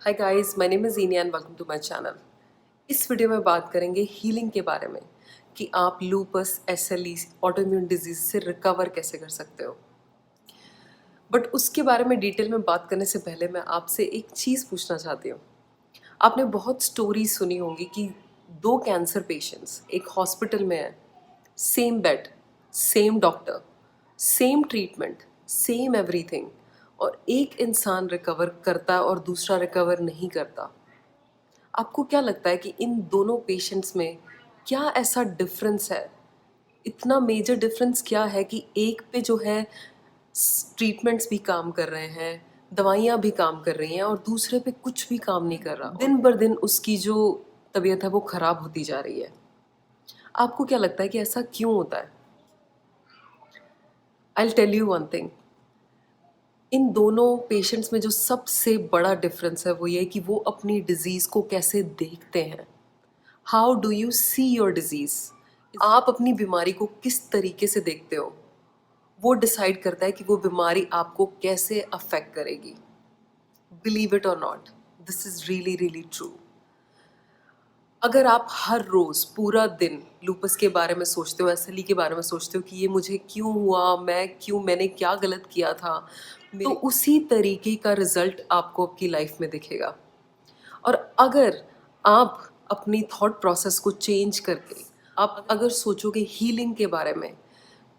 Hi guys, my name is Eniya and welcome to my channel. इस video में बात करेंगे हीलिंग के बारे में कि आप लूपस, एसएलई, ऑटोइम्यून डिजीज से रिकवर कैसे कर सकते हो। बट उसके बारे में डिटेल में बात करने से पहले मैं आपसे एक चीज़ पूछना चाहती हूँ। आपने बहुत स्टोरी सुनी होंगी कि दो कैंसर पेशेंट्स एक हॉस्पिटल में हैं, same bed, same doctor, same treatment, same everything, और एक इंसान रिकवर करता और दूसरा रिकवर नहीं करता। आपको क्या लगता है कि इन दोनों पेशेंट्स में क्या ऐसा डिफरेंस है? इतना मेजर डिफरेंस क्या है कि एक पे जो है ट्रीटमेंट्स भी काम कर रहे हैं, दवाइयाँ भी काम कर रही हैं, और दूसरे पे कुछ भी काम नहीं कर रहा। दिन बर दिन उसकी जो तबीयत है वो खराब होती जा रही है। आपको क्या लगता है कि ऐसा क्यों होता है? I will tell you one thing. इन दोनों पेशेंट्स में जो सबसे बड़ा डिफरेंस है वो ये कि वो अपनी डिजीज़ को कैसे देखते हैं। How do you see your disease? आप अपनी बीमारी को किस तरीके से देखते हो, वो डिसाइड करता है कि वो बीमारी आपको कैसे अफेक्ट करेगी। बिलीव इट और not, this is really really true. अगर आप हर रोज़ पूरा दिन लूपस के बारे में सोचते हो, एसएलई के बारे में सोचते हो कि ये मुझे क्यों हुआ, मैंने क्या गलत किया था, तो उसी तरीके का रिजल्ट आपको आपकी लाइफ में दिखेगा। और अगर आप अपनी थॉट प्रोसेस को चेंज करके आप अगर सोचोगे हीलिंग के बारे में,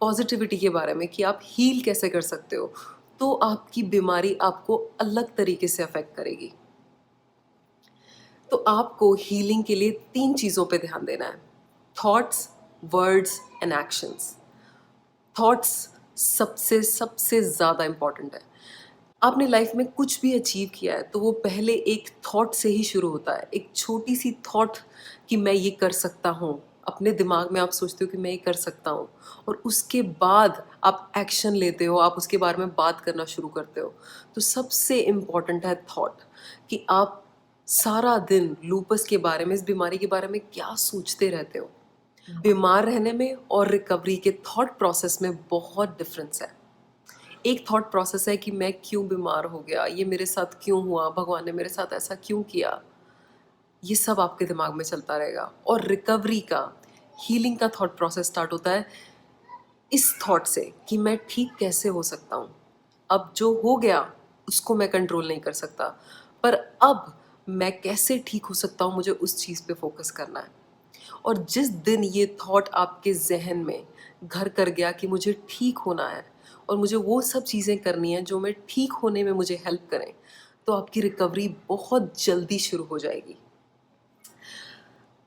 पॉजिटिविटी के बारे में कि आप हील कैसे कर सकते हो, तो आपकी बीमारी आपको अलग तरीके से अफेक्ट करेगी। तो आपको हीलिंग के लिए 3 चीज़ों पे ध्यान देना है: thoughts, words and actions. Thoughts सबसे सबसे ज़्यादा इम्पॉर्टेंट है। आपने लाइफ में कुछ भी अचीव किया है तो वो पहले एक थॉट से ही शुरू होता है। एक छोटी सी थॉट कि मैं ये कर सकता हूँ, अपने दिमाग में आप सोचते हो कि मैं ये कर सकता हूँ, और उसके बाद आप एक्शन लेते हो, आप उसके बारे में बात करना शुरू करते हो। तो सबसे इम्पॉर्टेंट है थॉट, कि आप सारा दिन लूपस के बारे में, इस बीमारी के बारे में क्या सोचते रहते हो। बीमार रहने में और रिकवरी के थॉट प्रोसेस में बहुत डिफरेंस है। एक थॉट प्रोसेस है कि मैं क्यों बीमार हो गया, ये मेरे साथ क्यों हुआ, भगवान ने मेरे साथ ऐसा क्यों किया, ये सब आपके दिमाग में चलता रहेगा। और रिकवरी का, हीलिंग का थॉट प्रोसेस स्टार्ट होता है इस थॉट से कि मैं ठीक कैसे हो सकता हूँ। अब जो हो गया उसको मैं कंट्रोल नहीं कर सकता, पर अब मैं कैसे ठीक हो सकता हूँ, मुझे उस चीज़ पे फोकस करना है। और जिस दिन ये थॉट आपके जहन में घर कर गया कि मुझे ठीक होना है और मुझे वो सब चीज़ें करनी है जो मैं ठीक होने में मुझे हेल्प करें, तो आपकी रिकवरी बहुत जल्दी शुरू हो जाएगी।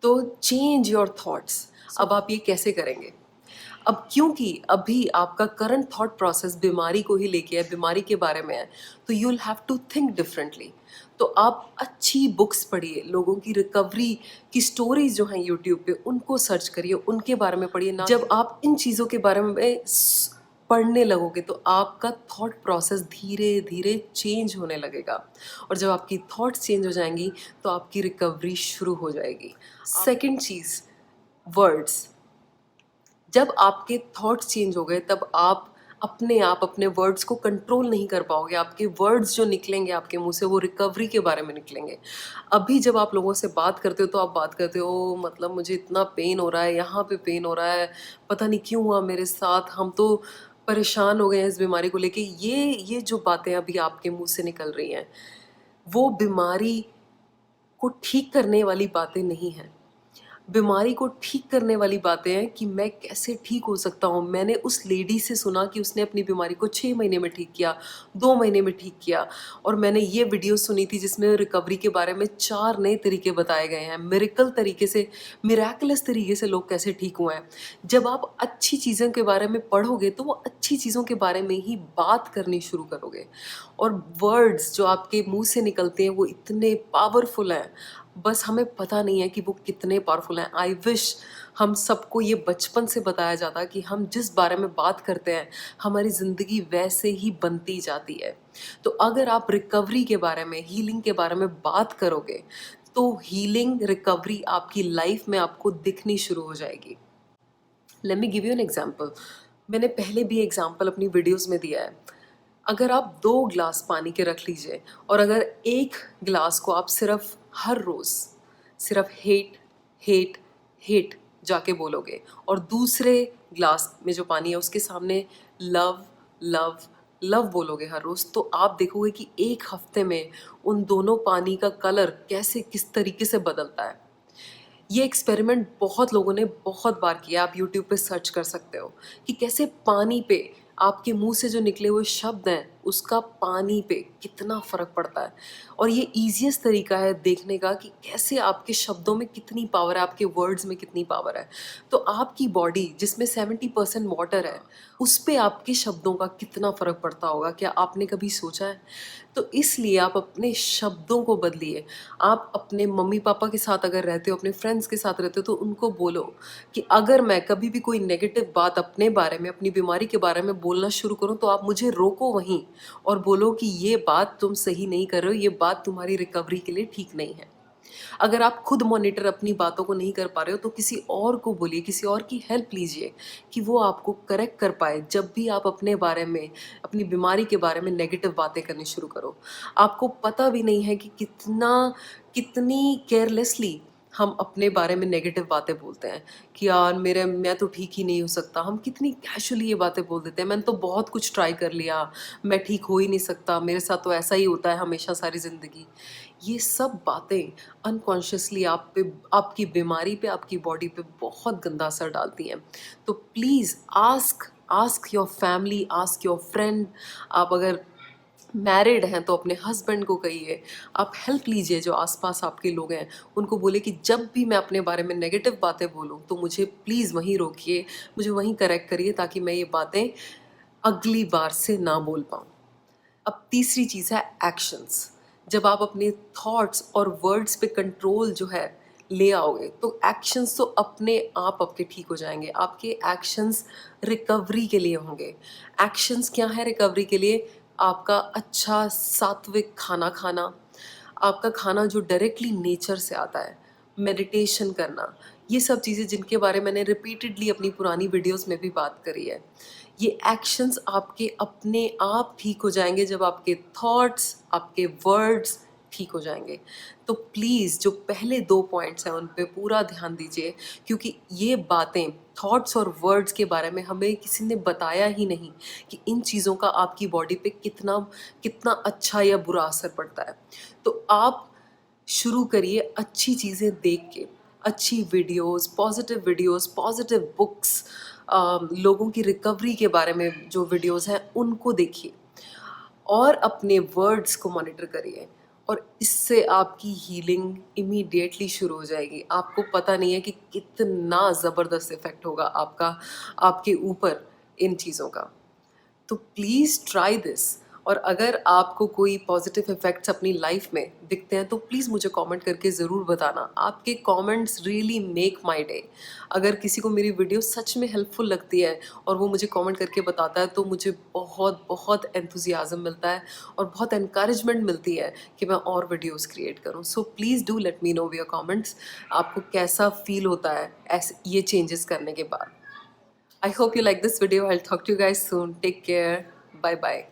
तो चेंज योर थॉट्स। अब आप ये कैसे करेंगे? अब क्योंकि अभी आपका करंट थॉट प्रोसेस बीमारी को ही लेके है, बीमारी के बारे में है, तो you will have to think differently. तो आप अच्छी बुक्स पढ़िए, लोगों की रिकवरी की स्टोरीज जो हैं यूट्यूब पे उनको सर्च करिए, उनके बारे में पढ़िए। ना जब आप इन चीज़ों के बारे में पढ़ने लगोगे तो आपका थॉट प्रोसेस धीरे धीरे चेंज होने लगेगा, और जब आपकी थॉट्स चेंज हो जाएंगी तो आपकी रिकवरी शुरू हो जाएगी। सेकंड चीज़, वर्ड्स। जब आपके थॉट्स चेंज हो गए तब आप अपने आप अपने वर्ड्स को कंट्रोल नहीं कर पाओगे। आपके वर्ड्स जो निकलेंगे आपके मुंह से वो रिकवरी के बारे में निकलेंगे। अभी जब आप लोगों से बात करते हो तो आप बात करते हो, मतलब मुझे इतना पेन हो रहा है, यहाँ पे पेन हो रहा है, पता नहीं क्यों हुआ मेरे साथ, हम तो परेशान हो गए हैं इस बीमारी को लेके। ये जो बातें अभी आपके मुंह से निकल रही हैं वो बीमारी को ठीक करने वाली बातें नहीं हैं। बीमारी को ठीक करने वाली बातें हैं कि मैं कैसे ठीक हो सकता हूँ। मैंने उस लेडी से सुना कि उसने अपनी बीमारी को 6 महीने में ठीक किया, 2 महीने में ठीक किया, और मैंने ये वीडियो सुनी थी जिसमें रिकवरी के बारे में 4 नए तरीके बताए गए हैं। मिरेकल तरीके से, मिराकुलस तरीके से लोग कैसे ठीक हुए हैं। जब आप अच्छी चीज़ों के बारे में पढ़ोगे तो वो अच्छी चीज़ों के बारे में ही बात करनी शुरू करोगे, और वर्ड्स जो आपके मुंह से निकलते हैं वो इतने पावरफुल हैं, बस हमें पता नहीं है कि वो कितने पावरफुल हैं। आई विश हम सबको ये बचपन से बताया जाता कि हम जिस बारे में बात करते हैं हमारी ज़िंदगी वैसे ही बनती जाती है। तो अगर आप रिकवरी के बारे में, हीलिंग के बारे में बात करोगे तो हीलिंग, रिकवरी आपकी लाइफ में आपको दिखनी शुरू हो जाएगी। Let me give you an example. मैंने पहले भी एग्जाम्पल अपनी वीडियोस में दिया है। अगर आप 2 ग्लास पानी के रख लीजिए और अगर एक ग्लास को आप सिर्फ हर रोज़ सिर्फ हेट हेट हेट जाके बोलोगे और दूसरे ग्लास में जो पानी है उसके सामने लव लव लव बोलोगे हर रोज़, तो आप देखोगे कि एक हफ्ते में उन दोनों पानी का कलर कैसे किस तरीके से बदलता है। ये एक्सपेरिमेंट बहुत लोगों ने बहुत बार किया, आप यूट्यूब पे सर्च कर सकते हो कि कैसे पानी पे आपके मुंह से जो निकले हुए शब्द हैं उसका पानी पे कितना फ़र्क पड़ता है। और ये ईज़ीएस्ट तरीका है देखने का कि कैसे आपके शब्दों में कितनी पावर है, आपके वर्ड्स में कितनी पावर है। तो आपकी बॉडी जिसमें 70% वाटर है, उस पे आपके शब्दों का कितना फ़र्क पड़ता होगा, क्या आपने कभी सोचा है? तो इसलिए आप अपने शब्दों को बदलिए। आप अपने मम्मी-पापा के साथ अगर रहते हो, अपने फ्रेंड्स के साथ रहते हो, तो उनको बोलो कि अगर मैं कभी भी कोई नेगेटिव बात अपने बारे में, अपनी बीमारी के बारे में बोलना शुरू करूँ, तो आप मुझे रोको वहीं और बोलो कि ये बात तुम सही नहीं कर रहे हो, ये बात तुम्हारी रिकवरी के लिए ठीक नहीं है। अगर आप खुद मॉनिटर अपनी बातों को नहीं कर पा रहे हो, तो किसी और को बोलिए, किसी और की हेल्प लीजिए कि वो आपको करेक्ट कर पाए जब भी आप अपने बारे में, अपनी बीमारी के बारे में नेगेटिव बातें करनी शुरू करो। आपको पता भी नहीं है कि कितनी केयरलेसली हम अपने बारे में नेगेटिव बातें बोलते हैं कि यार मेरे मैं तो ठीक ही नहीं हो सकता। हम कितनी कैजुअली ये बातें बोल देते हैं, मैंने तो बहुत कुछ ट्राई कर लिया, मैं ठीक हो ही नहीं सकता, मेरे साथ तो ऐसा ही होता है हमेशा सारी ज़िंदगी। ये सब बातें अनकॉन्शियसली आप पे, आपकी बीमारी पे, आपकी बॉडी पे बहुत गंदा असर डालती हैं। तो please ask ask your family, ask your friend. आप अगर मैरिड हैं तो अपने हस्बैंड को कहिए, आप हेल्प लीजिए जो आसपास आपके लोग हैं, उनको बोले कि जब भी मैं अपने बारे में नेगेटिव बातें बोलूँ तो मुझे प्लीज़ वहीं रोकिए, मुझे वहीं करेक्ट करिए ताकि मैं ये बातें अगली बार से ना बोल पाऊँ। अब तीसरी चीज़ है एक्शंस। जब आप अपने थॉट्स और वर्ड्स पे कंट्रोल जो है ले आओगे, तो एक्शंस तो अपने आप आपके ठीक हो जाएंगे। आपके एक्शंस रिकवरी के लिए होंगे। एक्शंस क्या है रिकवरी के लिए? आपका अच्छा सात्विक खाना खाना, आपका खाना जो डायरेक्टली नेचर से आता है, मेडिटेशन करना, ये सब चीज़ें जिनके बारे में मैंने रिपीटेडली अपनी पुरानी वीडियोस में भी बात करी है। ये एक्शंस आपके अपने आप ठीक हो जाएंगे जब आपके थॉट्स, आपके वर्ड्स ठीक हो जाएंगे। तो प्लीज़ जो पहले 2 पॉइंट्स हैं उन पे पूरा ध्यान दीजिए, क्योंकि ये बातें, थॉट्स और वर्ड्स के बारे में हमें किसी ने बताया ही नहीं कि इन चीज़ों का आपकी बॉडी पे कितना कितना अच्छा या बुरा असर पड़ता है। तो आप शुरू करिए अच्छी चीज़ें देख के, अच्छी वीडियोस, पॉजिटिव बुक्स, लोगों की रिकवरी के बारे में जो वीडियोस हैं उनको देखिए और अपने वर्ड्स को मॉनिटर करिए और इससे आपकी हीलिंग इमीडिएटली शुरू हो जाएगी। आपको पता नहीं है कि कितना ज़बरदस्त इफ़ेक्ट होगा आपका, आपके ऊपर इन चीज़ों का। तो प्लीज़ ट्राई दिस। और अगर आपको कोई पॉजिटिव इफ़ेक्ट्स अपनी लाइफ में दिखते हैं तो प्लीज़ मुझे कमेंट करके ज़रूर बताना। आपके comments really make my day. अगर किसी को मेरी वीडियो सच में हेल्पफुल लगती है और वो मुझे कमेंट करके बताता है तो मुझे बहुत बहुत एंथुसियाज़म मिलता है और बहुत एनकरेजमेंट मिलती है कि मैं और वीडियोस क्रिएट करूं। So please do let me know your comments, आपको कैसा फील होता है ऐसे ये चेंजेस करने के बाद। I hope you like this video. I'll talk to you guys soon. Take care. Bye bye.